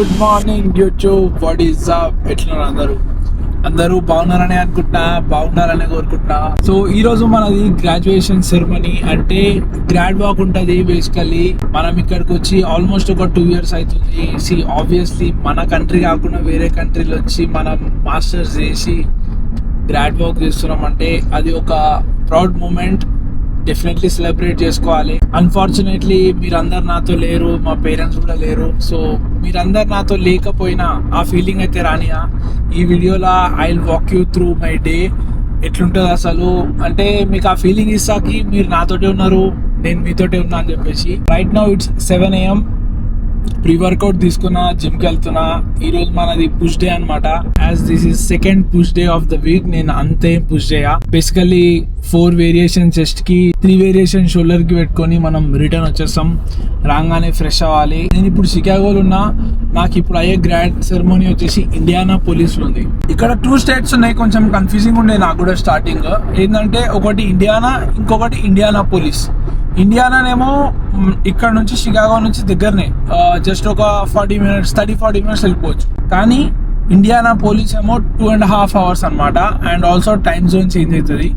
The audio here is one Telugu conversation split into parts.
Good morning YouTube, what is up? ఎట్లా అందరూ బాగున్నారని అనుకుంటున్నా, బాగున్నారని కోరుకుంటున్నా. సో ఈ రోజు మనది గ్రాడ్యుయేషన్ సెరమనీ, అంటే గ్రాడ్ వాక్ ఉంటుంది. బేసికల్లీ మనం ఇక్కడికి వచ్చి ఆల్మోస్ట్ ఒక 2 years అవుతుంది. ఆబ్వియస్లీ మన కంట్రీ కాకుండా వేరే కంట్రీలో వచ్చి మనం మాస్టర్స్ చేసి గ్రాడ్ వాక్ చేస్తున్నాం అంటే అది ఒక ప్రౌడ్ మూమెంట్. డెఫినెట్లీ సెలబ్రేట్ చేసుకోవాలి. అన్ఫార్చునేట్లీ మీరందరు నాతో లేరు, మా పేరెంట్స్ కూడా లేరు. సో మీరందరు నాతో లేకపోయినా ఆ ఫీలింగ్ అయితే రానియా. ఈ వీడియోలో I will walk you through my day. ఎట్లుంటుంది అసలు అంటే మీకు ఆ ఫీలింగ్ ఇస్తాకి మీరు నాతోటే ఉన్నారు, నేను మీతోటే ఉన్నా అని చెప్పేసి. Right now it's 7 AM. Pre workout తీసుకున్నా, జిమ్ కి వెళ్తున్నా. ఈ రోజు మనది పుష్ డే అనమాట. As this is second push day of the week. నేను అంతే పుష్ చేయా. బేసికల్లీ 4 వేరియేషన్ చెస్ట్ కి, 3 వేరియేషన్ షోల్డర్ కి పెట్టుకొని మనం రిటర్న్ వచ్చేస్తాం. రాగానే ఫ్రెష్ అవ్వాలి. నేను ఇప్పుడు షికాగోలో ఉన్నా. నాకు ఇప్పుడు అయ్యే గ్రాడ్ సెరమోనీ వచ్చేసి ఇండియానా పోలీస్ లో ఉంది. ఇక్కడ 2 స్టేట్స్ ఉన్నాయి. కొంచెం కన్ఫ్యూజింగ్ ఉండే నాకు కూడా స్టార్టింగ్. ఏంటంటే ఒకటి ఇండియానా, ఇంకొకటి ఇండియానా పోలీస్. ఇండియానానేమో ఇక్కడ నుంచి షికాగో నుంచి దగ్గరనే, జస్ట్ ఒక 40 minutes 30-40 minutes వెళ్ళిపోవచ్చు. కానీ ఇండియానా పోలీస్ ఏమో 2.5 hours అనమాట. And also time zone change అవుతుంది.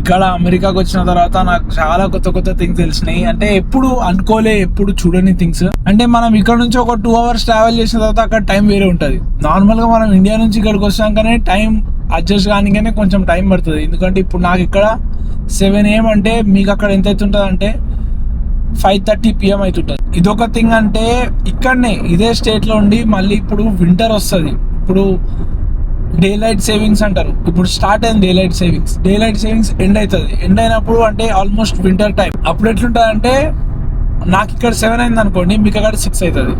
ఇక్కడ అమెరికాకి వచ్చిన తర్వాత నాకు చాలా కొత్త థింగ్స్ తెలిసినాయి. అంటే ఎప్పుడు అనుకోలే, ఎప్పుడు చూడని థింగ్స్. అంటే మనం ఇక్కడ నుంచి ఒక 2 hours ట్రావెల్ చేసిన తర్వాత అక్కడ టైం వేరే ఉంటుంది. నార్మల్గా మనం ఇండియా నుంచి ఇక్కడికి వచ్చాకనే టైం అడ్జస్ట్ కానికనే కొంచెం టైం పడుతుంది. ఎందుకంటే ఇప్పుడు నాకు ఇక్కడ 7 AM అంటే మీకు అక్కడ ఎంత అవుతుంటుంది అంటే 5:30 PM అవుతుంటుంది. ఇదొక థింగ్. అంటే ఇక్కడనే ఇదే స్టేట్ లో ఉండి మళ్ళీ ఇప్పుడు వింటర్ వస్తుంది. ఇప్పుడు డే లైట్ సేవింగ్స్ అంటారు. ఇప్పుడు స్టార్ట్ అయింది డే లైట్ సేవింగ్స్ ఎండ్ అవుతుంది. ఎండ్ అయినప్పుడు అంటే ఆల్మోస్ట్ వింటర్ టైం. అప్పుడు ఎట్లుంటుంది అంటే నాకు ఇక్కడ 7 అయింది అనుకోండి, మీకు అక్కడ 6 అవుతుంది.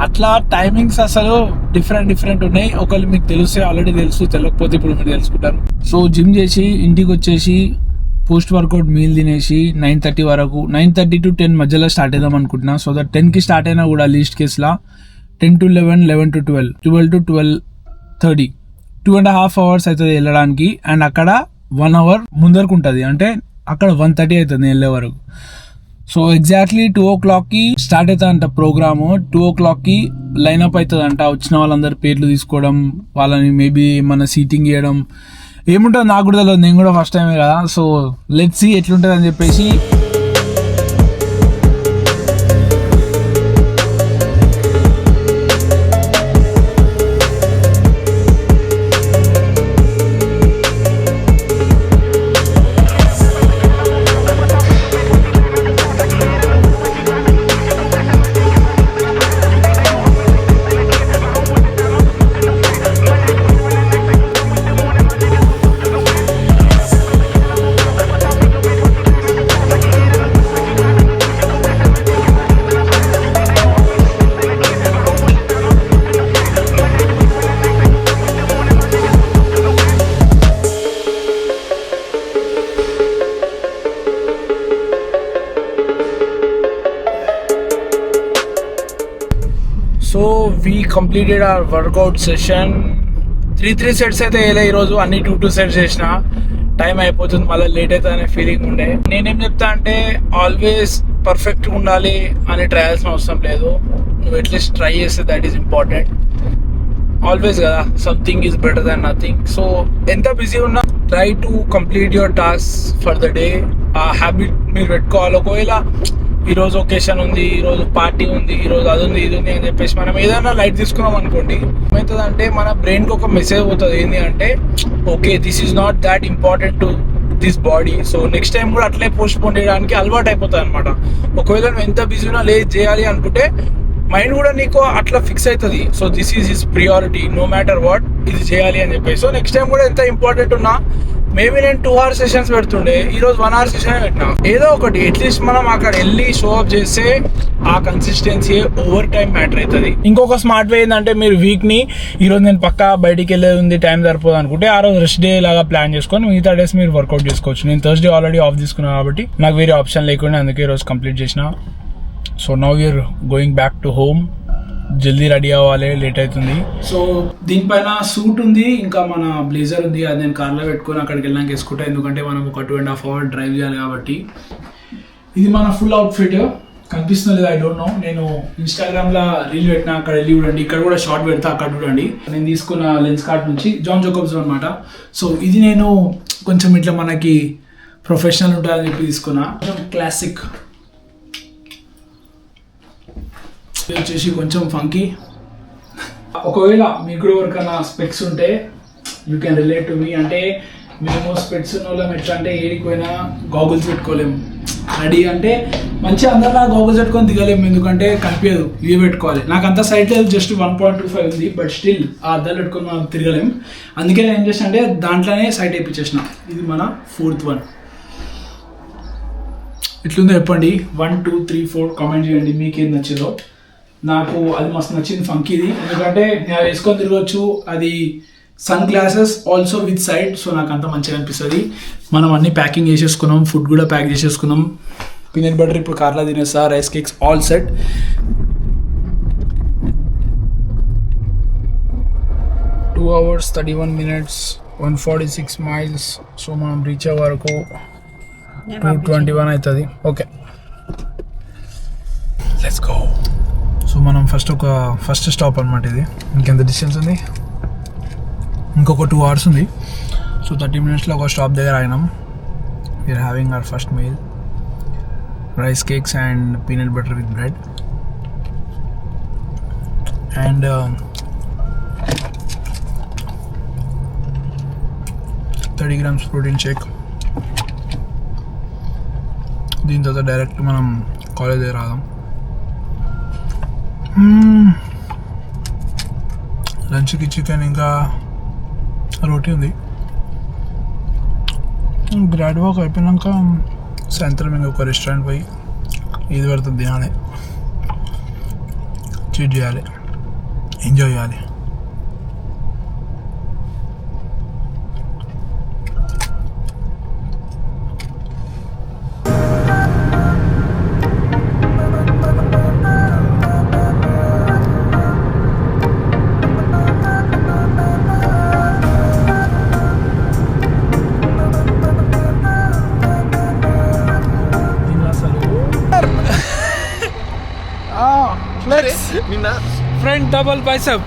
అట్లా టైమింగ్స్ అసలు డిఫరెంట్ ఉన్నాయి. ఒకళ్ళు మీకు తెలిస్తే ఆల్రెడీ తెలుసు, తెలియకపోతే ఇప్పుడు మీరు తెలుసుకుంటారు. సో జిమ్ చేసి ఇంటికి వచ్చేసి పోస్ట్ వర్కౌట్ మీల్ తినేసి 9:30 వరకు, 9:30 to 10 మధ్యలో స్టార్ట్ అవుదాం అనుకుంటున్నా. సో దట్ 10కి స్టార్ట్ అయినా కూడా least కేసులా 10 to 11, 11 to 12, 12 to 12:30, 2.5 hours అవుతుంది వెళ్ళడానికి. అండ్ అక్కడ 1 hour ముందరకు ఉంటుంది. అంటే అక్కడ 1:30 అవుతుంది వెళ్ళే వరకు. సో ఎగ్జాక్ట్లీ 2 o'clockకి స్టార్ట్ అవుతుందంట ప్రోగ్రాము. 2 o'clockకి లైన్అప్ అవుతుందంట. వచ్చిన వాళ్ళందరి పేర్లు తీసుకోవడం, వాళ్ళని మేబీ మన సీటింగ్ చేయడం ఏముంటుందో నాకు కూడా తెలియదు. నేను కూడా ఫస్ట్ టైమే కదా. సో లెట్స్ సీ ఎట్లుంటుంది అని చెప్పేసి. So we completed our workout session. 3 sets అయితే వేయలే ఈరోజు, అన్ని 2 sets చేసిన. టైం అయిపోతుంది, మళ్ళీ లేట్ అవుతుంది అనే ఫీలింగ్ ఉండే. నేనేం చెప్తా అంటే ఆల్వేస్ పర్ఫెక్ట్గా ఉండాలి అని ట్రై చేయాల్సిన అవసరం లేదు. నువ్వు అట్లీస్ట్ ట్రై చేస్తే దట్ ఈస్ ఇంపార్టెంట్. ఆల్వేస్ కదా, something is better than nothing. So ఎంత బిజీ ఉన్నా try to complete your task for the day. ఆ హ్యాబిట్ మీరు పెట్టుకోవాలి. ఒకవేళ ఈరోజు ఒకేషన్ ఉంది, ఈరోజు పార్టీ ఉంది, ఈరోజు అది ఉంది, ఇది ఉంది అని చెప్పేసి మనం ఏదైనా లైట్ తీసుకున్నాం అనుకోండి, ఏమవుతుంది అంటే మన బ్రెయిన్కి ఒక మెసేజ్ పోతుంది. ఏంటి అంటే okay, this is not that important to this body. So next time కూడా అట్లే పోస్ట్ పోన్ చేయడానికి అలవాటు అయిపోతుంది అనమాట. ఒకవేళ నువ్వు ఎంత బిజీ ఉన్నా లేదు చేయాలి అనుకుంటే మైండ్ కూడా నీకు అట్లా ఫిక్స్ అవుతుంది. So this is his priority, no matter what, ఇది చేయాలి అని చెప్పేసి. సో నెక్స్ట్ టైం కూడా ఎంత ఇంపార్టెంట్ ఉన్నా, మేబీ నేను 2 hour సెషన్స్ పెడుతుండే, ఈరోజు 1 hour సెషన్ పెట్టినా. ఏదో ఒకటి అట్లీస్ట్ మనం అక్కడ వెళ్ళి షో అప్ చేస్తే ఆ కన్సిస్టెన్సీ ఓవర్ టైం మ్యాటర్ అవుతుంది. ఇంకొక స్మార్ట్ వే ఏంటంటే మీరు వీక్ని ఈరోజు నేను పక్కా బయటికి వెళ్ళేది ఉంది, టైం సరిపోదు అనుకుంటే ఆ రోజు రెస్ట్ డే లాగా ప్లాన్ చేసుకొని మిగతా డేస్ మీరు వర్కౌట్ చేసుకోవచ్చు. నేను థర్స్డే ఆల్రెడీ ఆఫ్ తీసుకున్నాను కాబట్టి నాకు వేరే ఆప్షన్ లేకుండా అందుకే ఈరోజు కంప్లీట్ చేసిన. So now we're going back to home. జల్దీ రెడీ అవ్వాలి, లేట్ అవుతుంది. సో దీనిపైన సూట్ ఉంది, ఇంకా మన బ్లేజర్ ఉంది. అది నేను కార్లో పెట్టుకొని అక్కడికి వెళ్ళాక వేసుకుంటా, ఎందుకంటే మనం ఒక 2.5 hours డ్రైవ్ చేయాలి కాబట్టి. ఇది మన ఫుల్ అవుట్ఫిట్. కనిపిస్తుందో లేదు, ఐ డోంట్ నో. నేను ఇన్స్టాగ్రామ్లో రీల్ పెట్టినా, అక్కడ వెళ్ళి చూడండి. ఇక్కడ కూడా షార్ట్ పెడతా, అక్కడ చూడండి. నేను తీసుకున్న లెన్స్ కార్ట్ నుంచి జాన్ జోకబ్స్ అనమాట. సో ఇది నేను కొంచెం ఇట్లా మనకి ప్రొఫెషనల్ ఉంటుందని చెప్పి తీసుకున్నా. కొంచెం క్లాసిక్, వచ్చేసి కొంచెం ఫంకీ. ఒకవేళ మీకు కూడా ఎవరికైనా స్పెక్స్ ఉంటే you can relate to me. అంటే మేము స్పెక్స్ ఉన్న వాళ్ళం ఎట్లా అంటే ఏడికి పోయినా గాగుల్స్ పెట్టుకోలేము. రెడీ అంటే మంచిగా అందరిలా గాగుల్స్ పెట్టుకొని దిగలేము, ఎందుకంటే కనిపించదు, ఇవే పెట్టుకోవాలి. నాకు అంత సైట్ లేదు, జస్ట్ 1.25 ఉంది, బట్ స్టిల్ ఆ అద్దాలు పెట్టుకొని మనం తిరగలేము. అందుకే నేను ఏం చేసిన అంటే దాంట్లోనే సైట్ వేయించేసిన. ఇది మన 4th వన్. ఇట్లుందో చెప్పండి, 1 2 3 4 కామెంట్ చేయండి మీకు ఏది నచ్చిందో. నాకు అది మస్తు నచ్చింది, ఫంకీది. ఎందుకంటే నేను వేసుకొని తిరగచ్చు. అది sunglasses also with side, so నాకు అంత మంచిగా అనిపిస్తుంది. మనం అన్ని ప్యాకింగ్ చేసేసుకున్నాం, ఫుడ్ కూడా ప్యాక్ చేసేసుకున్నాం. పీనట్ బటర్ ఇప్పుడు కార్లో తినేస్తా, rice cakes all set. Two hours 31 minutes 146 miles. So మనం రీచ్ అయ్యే వరకు 2:21 అవుతుంది. Okay, let's go. సో మనం ఫస్ట్ స్టాప్ అనమాట ఇది. ఇంకెంత డిస్టెన్స్ ఉంది? ఇంకొక 2 hours ఉంది. సో 30 minutesలో ఒక స్టాప్ దగ్గర ఆగినాం. We're having our first meal, rice cakes and peanut butter with bread and 30 grams protein shake. దీని తర్వాత డైరెక్ట్ మనం కాలేజ్ దగ్గర రాదాం. లంచ్కి చికెన్ ఇంకా రోటీ ఉంది. గ్రాడ్ వాక్ అయిపోయినాక సాయంత్రం ఇంకొక రెస్టారెంట్ పోయి ఇది పడుతుంది తినాలి, చీట్ చేయాలి, ఎంజాయ్ చేయాలి. Front double bicep.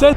సో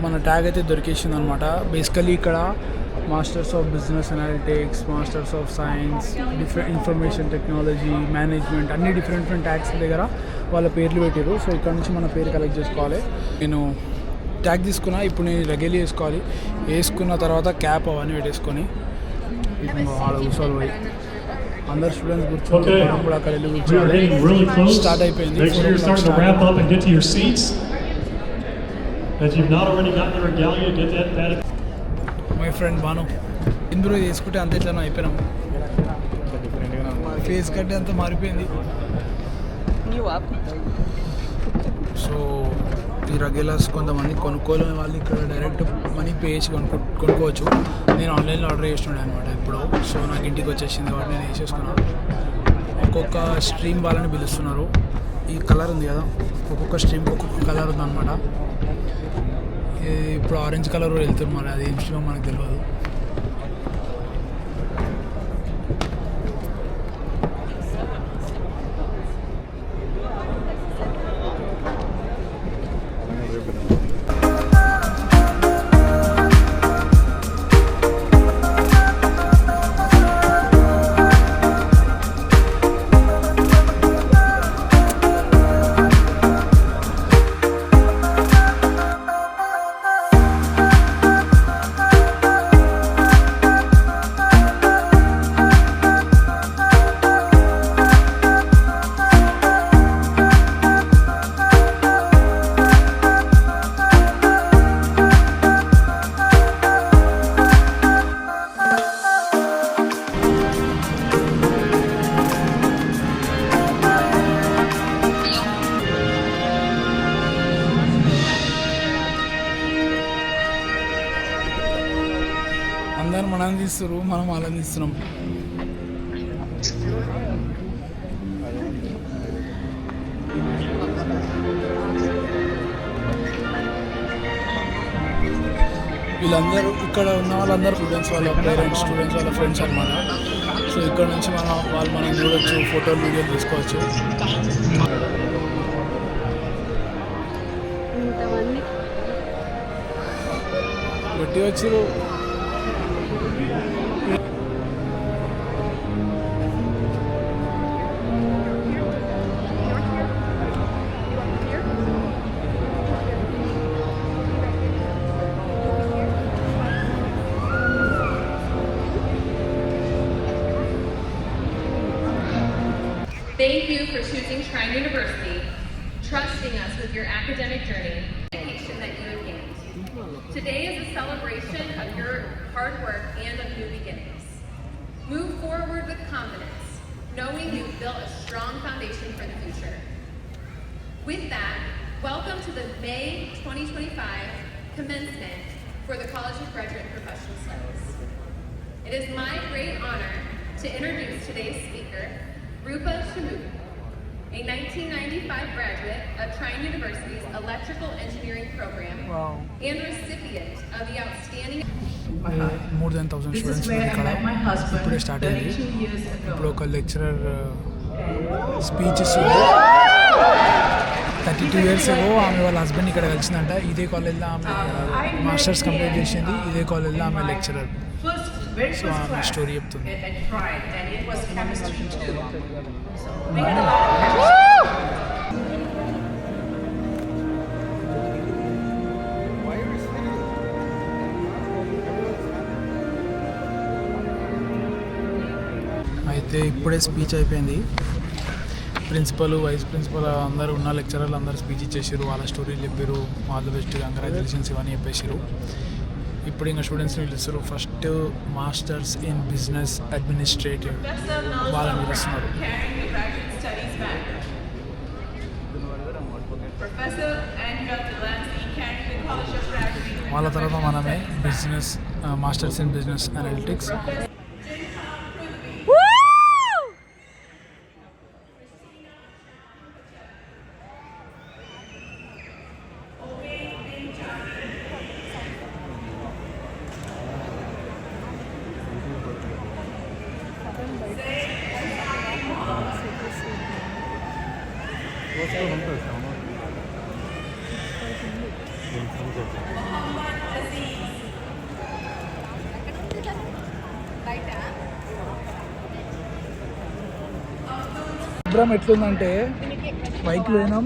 మన ట్యాగ్ అయితే దొరికేసింది అనమాట. బేసికలీ ఇక్కడ masters of business analytics, masters of science, different information technology, management, అన్ని డిఫరెంట్ ట్యాగ్స్ దగ్గర వాళ్ళ పేర్లు పెట్టారు. సో ఇక్కడ నుంచి మన పేరు కలెక్ట్ చేసుకోవాలి. నేను ట్యాగ్ తీసుకున్నా, ఇప్పుడు నేను రెగ్యులర్ వేసుకోవాలి. వేసుకున్న తర్వాత క్యాప్ అవన్నీ పెట్టేసుకొని ఆడ కూర్చోవాలి పోయి. అందరు స్టూడెంట్స్ కూర్చోవాలి, అక్కడ వెళ్ళి కూర్చోవాలి. స్టార్ట్ అయిపోయింది. మై ఫ్రెండ్ బాను ఇందులో చేసుకుంటే అంత ఇట్లా అయిపోయినాము. ఫేస్ కట్టే అంత మారిపోయింది. సో ఈ రెగ్యులర్స్ కొంతమంది కొనుక్కోలేని వాళ్ళు ఇక్కడ డైరెక్ట్ మనీ పే చేసి కొనుక్కోవచ్చు. నేను ఆన్లైన్లో ఆర్డర్ చేస్తుండే అనమాట ఇప్పుడు. సో నాకు ఇంటికి వచ్చేసింది కాబట్టి నేను వేసేసుకున్నాను. ఒక్కొక్క స్ట్రీమ్ వాళ్ళని పిలుస్తున్నారు. ఈ కలర్ ఉంది కదా, ఒక్కొక్క స్ట్రీమ్కి ఒక్కొక్క కలర్ ఉందన్నమాట. ఇప్పుడు ఆరెంజ్ కలర్ కూడా వెళ్తుంది, మరి అది ఏం స్ట్రీమో మనకు తెలియదు. ఆనందిస్తారు, మనం ఆనందిస్తున్నాం. వీళ్ళందరూ ఇక్కడ ఉన్న వాళ్ళందరూ స్టూడెంట్స్, వాళ్ళ పేరెంట్స్, స్టూడెంట్స్ వాళ్ళ ఫ్రెండ్స్ అనమాట. సో ఇక్కడ నుంచి మనం చూడొచ్చు, ఫోటోలు వీడియోలు తీసుకోవచ్చు. గట్టి వచ్చారు. Thank you for choosing Shrine University, trusting us with your academic journey, education that you have gained. Today is a celebration of your hard work and of new beginnings. Move forward with confidence, knowing you've built a strong foundation for the future. With that, welcome to the May 2025 commencement for the College of Graduate Professional Studies. It is my great honor to introduce today's speaker, Rupa Shamu, a 1995 graduate of Trine University's Electrical Engineering Program and recipient of the Outstanding... More than 1,000 students ఇప్పుడే స్టార్ట్ అయింది. ఇప్పుడు ఒక లెక్చరర్ స్పీచ్ ఇస్తుంది. 32 years ago ఆమె వాళ్ళ హస్బెండ్ ఇక్కడ కలిసిందంట. ఇదే కాలేజ్లో ఆమె మాస్టర్స్ కంప్లీట్ చేసింది, ఇదే కాలేజ్లో ఆమె లెక్చరర్. సో ఆమె స్టోరీ చెప్తుంది. అయితే ఇప్పుడే స్పీచ్ అయిపోయింది. ప్రిన్సిపల్, వైస్ ప్రిన్సిపల్ అందరూ ఉన్న లెక్చరర్లు అందరూ స్పీచ్ ఇచ్చేసారు, వాళ్ళ స్టోరీలు చెప్పారు, ఆల్ ద బెస్ట్, కంగ్రాచులేషన్స్ ఇవన్నీ చెప్పేసారు. ఇప్పుడు ఇంకా స్టూడెంట్స్ని పిలుస్తారు. First masters in business administrative వాళ్ళని పిలుస్తున్నారు. వాళ్ళ తర్వాత మనమే business masters in business analytics. Programme ఎట్లుందంటే బైక్ పోయినాం,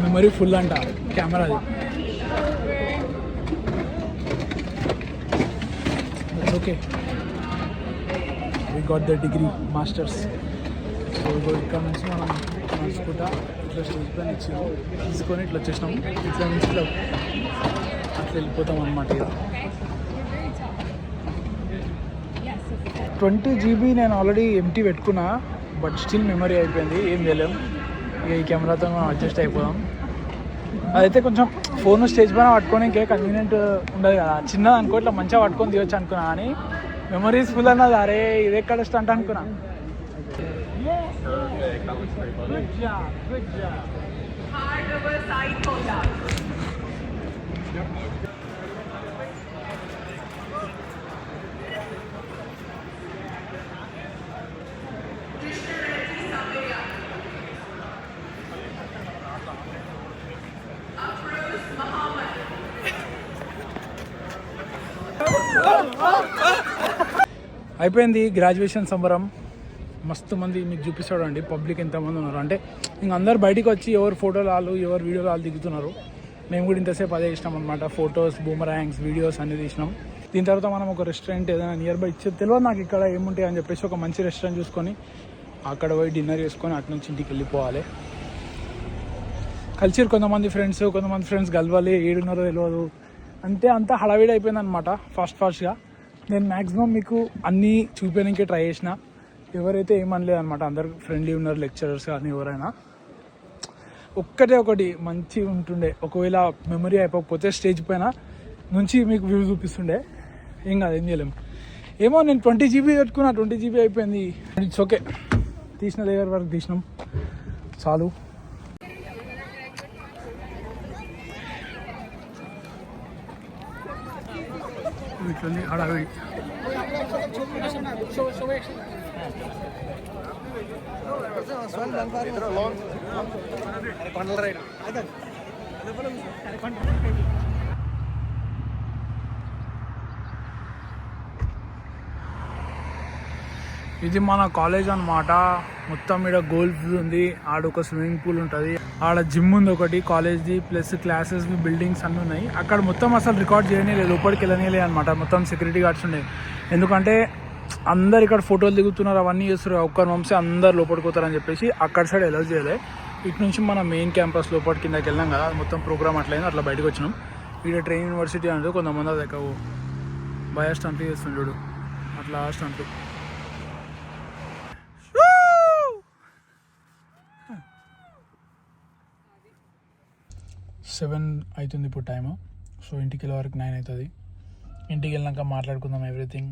మెమరీ ఫుల్ అంట కెమెరాది. Okay, we got the degree masters. So ఇక్కడ నుంచి మనం నడుచుకుంటా ఇట్లా స్టేజ్ పైన ఇచ్చినాం, తీసుకొని ఇట్లా వచ్చేసినాం. ఇట్లా నుంచి ఇట్లా అట్లా వెళ్ళిపోతాం అన్నమాట. ఇక 20 GB నేను ఆల్రెడీ ఎంటీ పెట్టుకున్నా, బట్ స్టిల్ మెమరీ అయిపోయింది, ఏం చేయలేం. ఇక ఈ కెమెరాతో మనం అడ్జస్ట్ అయిపోదాం. అదైతే కొంచెం ఫోన్ స్టేజ్ పైన పట్టుకొని ఇంకే కన్వీనియంట్ ఉండదు కదా, చిన్నది అనుకో ఇట్లా మంచిగా పట్టుకొని తీయొచ్చు అనుకున్నా, కానీ మెమరీస్ ఫుల్ అన్నది. అరే ఇది ఎక్కడ స్టంట్ అనుకున్నా. అయిపోయింది గ్రాడ్యుయేషన్ సంబరం. మస్తు మంది మీకు చూపిస్తాడు అండి, పబ్లిక్ ఎంతమంది ఉన్నారు అంటే ఇంక అందరు బయటికి వచ్చి ఎవరు ఫోటోలు వాళ్ళు ఎవరు వీడియోలు వాళ్ళు దిగుతున్నారు. మేము కూడా ఇంతసేపు అదే ఇచ్చినాం అనమాట, ఫొటోస్, బూమరాంగ్స్, వీడియోస్ అన్ని తీసినాం. దీని తర్వాత మనం ఒక రెస్టారెంట్ ఏదైనా నియర్ బై తెలియదు నాకు ఇక్కడ ఏముంటాయి అని చెప్పేసి ఒక మంచి రెస్టారెంట్ చూసుకొని అక్కడ పోయి డిన్నర్ చేసుకొని అటు నుంచి ఇంటికి వెళ్ళిపోవాలి. కలిసిరు కొంతమంది ఫ్రెండ్స్ కలవాలి, ఏడున్నారో తెలియదు, అంతా హడావిడి అయిపోయింది అనమాట. ఫాస్ట్గా నేను మ్యాక్సిమం మీకు అన్నీ చూపించడానికే ట్రై చేసిన. ఎవరైతే ఏమనలేదు అనమాట, అందరు ఫ్రెండ్లీ ఉన్నారు, లెక్చరర్స్ కానీ ఎవరైనా. ఒకటి మంచి ఉంటుండే, ఒకవేళ మెమరీ అయిపోకపోతే స్టేజ్ పైన నుంచి మీకు వ్యూ చూపిస్తుండే. ఏం కాదు, ఏం చేయలేము. ఏమో నేను 20 GB పెట్టుకున్నా, 20 GB అయిపోయింది. ఇట్స్ ఓకే, తీసిన దగ్గర వరకు తీసినాం చాలు. వీటిని హడావిడి. ఇది మన కాలేజ్ అన్నమాట. మొత్తం ఇక్కడ గోల్ఫ్ ఉంది, ఆడ ఒక స్విమ్మింగ్ పూల్ ఉంటుంది, ఆడ జిమ్ ఉంది ఒకటి కాలేజ్ది, ప్లస్ క్లాసెస్ బిల్డింగ్స్ అన్నీ ఉన్నాయి. అక్కడ మొత్తం అసలు రికార్డ్ చేయలేదు, లోపలికి వెళ్ళనిలే అనమాట. మొత్తం సెక్యూరిటీ గార్డ్స్ ఉండే, ఎందుకంటే అందరు ఇక్కడ ఫోటోలు దిగుతున్నారు, అవన్నీ చేస్తారు, ఒక్కరి వంశీ అందరు లోపలికి పోతారని చెప్పేసి అక్కడ సైడ్ అలౌ చేయలే. ఇటు నుంచి మన మెయిన్ క్యాంపస్ లోపలికి కిందకి వెళ్ళాం కదా, మొత్తం ప్రోగ్రామ్ అట్లయింది, అట్లా బయటకు వచ్చినాం. ఇక్కడ ట్రైన్ యూనివర్సిటీ అనేది కొంతమంది అది ఎక్కువ భయ స్టంట్లు చేస్తుంటాడు, అట్లా స్టంట్లు. 7 అవుతుంది ఇప్పుడు టైము. సో ఇంటికి వెళ్ళే వరకు 9 అవుతుంది. ఇంటికి వెళ్ళాక మాట్లాడుకుందాం ఎవ్రీథింగ్.